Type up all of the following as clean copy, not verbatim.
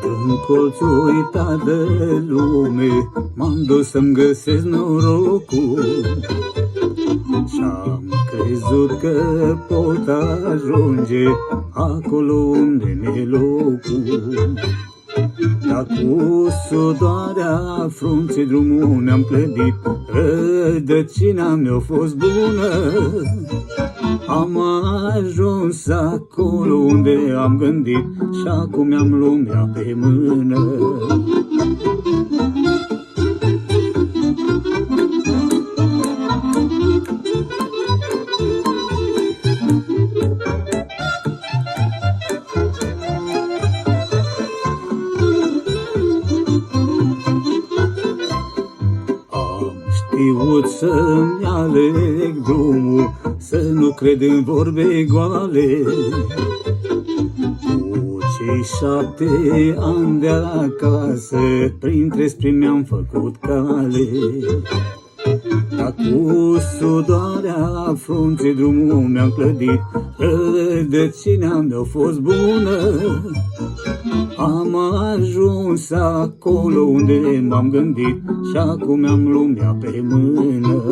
Dintr-un colț uitat de lume m-am dus să-mi găsesc norocul și-am crezut că pot ajunge acolo unde mi-e locul. Dar cu sudoarea frunții drumul mi-am clădit, rădăcina mi-a fost bună. Am ajuns acolo unde am gândit și acum am lumea pe mână. Știut să-mi aleg drumul, să nu cred în vorbe goale. Cu cei 7 ani de acasă, printre sprini mi-am făcut cale. Dar cu sudoarea frunții drumul mi-am clădit, rădăcina mi-a fost bună. Am ajuns acolo unde m-am gândit și acum am lumea pe mână.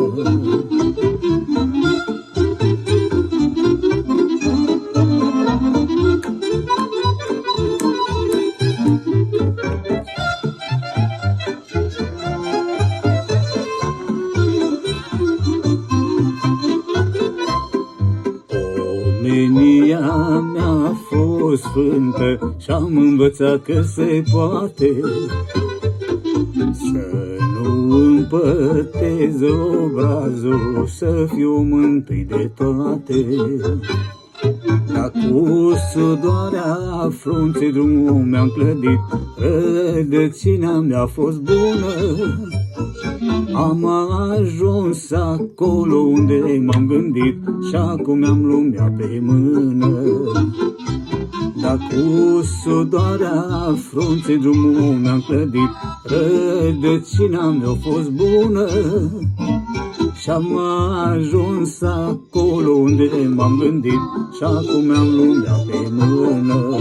Omenia mea fost sfântă și-am învățat că se poate să nu împătez obrazul, să fiu mântui de toate. Dar cu sudoarea frunții drumul mi-am clădit, rădăcina mi-a fost bună. Am ajuns acolo unde m-am gândit și acum am lumea pe mână. Dar cu sudoarea frunții drumul mi-am clădit, rădăcina mi-a fost bună. Și-am ajuns acolo unde m-am gândit și acum am lumea pe mână.